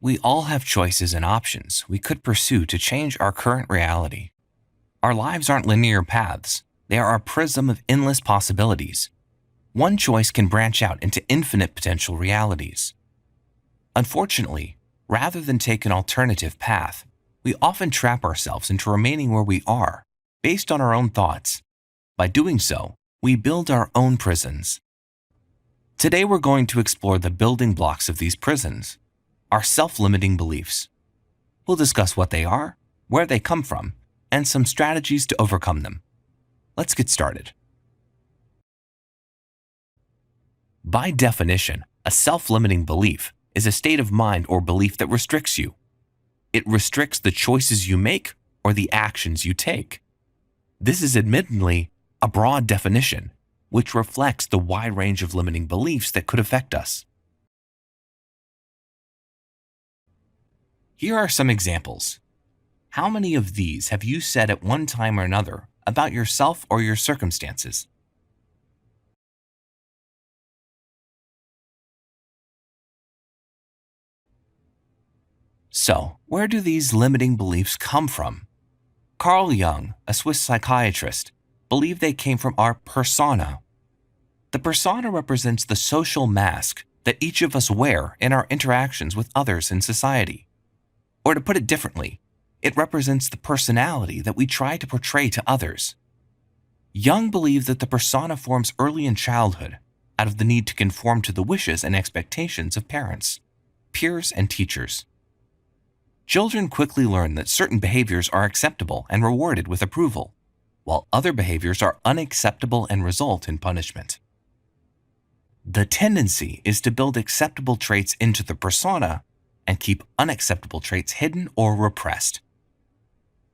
We all have choices and options we could pursue to change our current reality. Our lives aren't linear paths, they are a prism of endless possibilities. One choice can branch out into infinite potential realities. Unfortunately, rather than take an alternative path, we often trap ourselves into remaining where we are, based on our own thoughts. By doing so, we build our own prisons. Today we're going to explore the building blocks of these prisons, our self-limiting beliefs. We'll discuss what they are, where they come from, and some strategies to overcome them. Let's get started. By definition, a self-limiting belief is a state of mind or belief that restricts you. It restricts the choices you make or the actions you take. This is admittedly a broad definition, which reflects the wide range of limiting beliefs that could affect us. Here are some examples. How many of these have you said at one time or another about yourself or your circumstances? So, where do these limiting beliefs come from? Carl Jung, a Swiss psychiatrist, believed they came from our persona. The persona represents the social mask that each of us wear in our interactions with others in society. Or to put it differently, it represents the personality that we try to portray to others. Jung believed that the persona forms early in childhood out of the need to conform to the wishes and expectations of parents, peers, and teachers. Children quickly learn that certain behaviors are acceptable and rewarded with approval, while other behaviors are unacceptable and result in punishment. The tendency is to build acceptable traits into the persona and keep unacceptable traits hidden or repressed.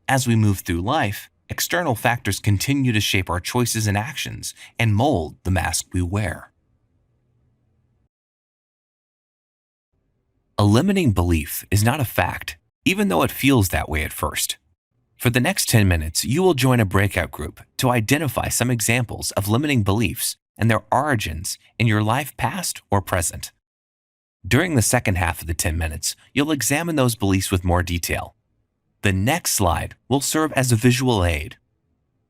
As we move through life, external factors continue to shape our choices and actions and mold the mask we wear. A limiting belief is not a fact, even though it feels that way at first. For the next 10 minutes, you will join a breakout group to identify some examples of limiting beliefs and their origins in your life past or present. During the second half of the 10 minutes, you'll examine those beliefs with more detail. The next slide will serve as a visual aid.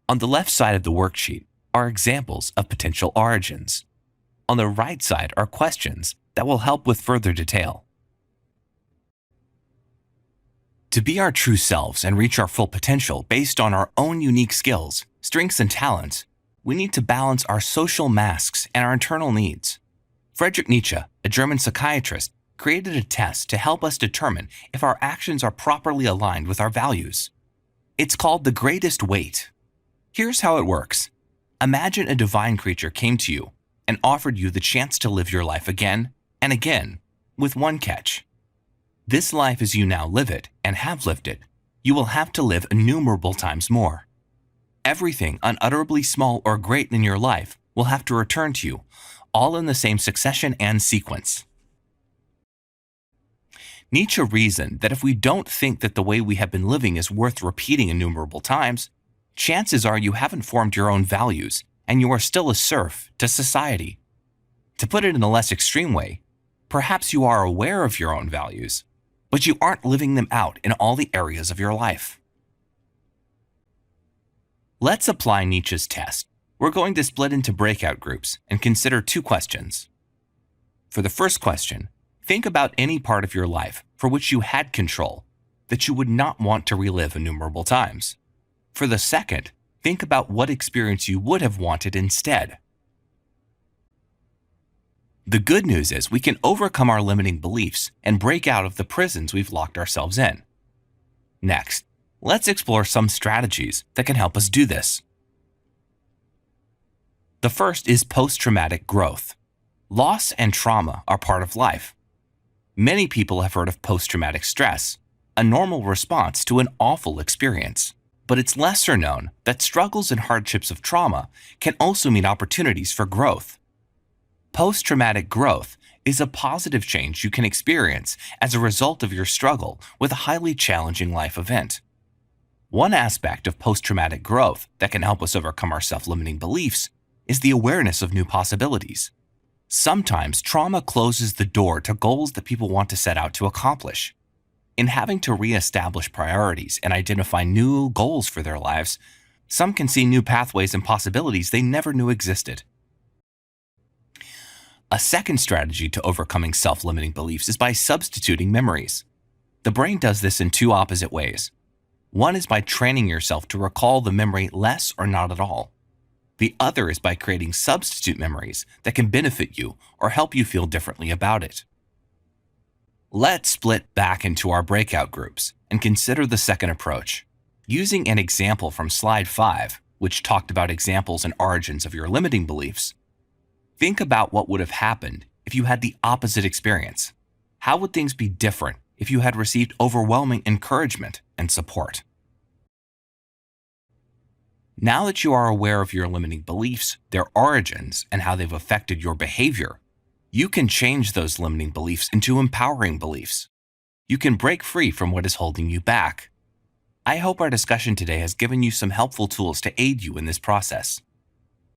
On the left side of the worksheet are examples of potential origins. On the right side are questions that will help with further detail. To be our true selves and reach our full potential based on our own unique skills, strengths, and talents, we need to balance our social masks and our internal needs. Friedrich Nietzsche, a German psychiatrist, created a test to help us determine if our actions are properly aligned with our values. It's called the greatest weight. Here's how it works. Imagine a divine creature came to you and offered you the chance to live your life again and again, with one catch. This life as you now live it and have lived it, you will have to live innumerable times more. Everything unutterably small or great in your life will have to return to you, all in the same succession and sequence. Nietzsche reasoned that if we don't think that the way we have been living is worth repeating innumerable times, chances are you haven't formed your own values and you are still a serf to society. To put it in a less extreme way, perhaps you are aware of your own values, but you aren't living them out in all the areas of your life. Let's apply Nietzsche's test. We're going to split into breakout groups and consider two questions. For the first question, think about any part of your life for which you had control that you would not want to relive innumerable times. For the second, think about what experience you would have wanted instead. The good news is we can overcome our limiting beliefs and break out of the prisons we've locked ourselves in. Next, let's explore some strategies that can help us do this. The first is post-traumatic growth. Loss and trauma are part of life. Many people have heard of post-traumatic stress, a normal response to an awful experience. But it's lesser known that struggles and hardships of trauma can also mean opportunities for growth. Post-traumatic growth is a positive change you can experience as a result of your struggle with a highly challenging life event. One aspect of post-traumatic growth that can help us overcome our self-limiting beliefs is the awareness of new possibilities. Sometimes trauma closes the door to goals that people want to set out to accomplish. In having to reestablish priorities and identify new goals for their lives, some can see new pathways and possibilities they never knew existed. A second strategy to overcoming self-limiting beliefs is by substituting memories. The brain does this in two opposite ways. One is by training yourself to recall the memory less or not at all. The other is by creating substitute memories that can benefit you or help you feel differently about it. Let's split back into our breakout groups and consider the second approach. Using an example from slide 5, which talked about examples and origins of your limiting beliefs, think about what would have happened if you had the opposite experience. How would things be different if you had received overwhelming encouragement and support? Now that you are aware of your limiting beliefs, their origins, and how they've affected your behavior, you can change those limiting beliefs into empowering beliefs. You can break free from what is holding you back. I hope our discussion today has given you some helpful tools to aid you in this process.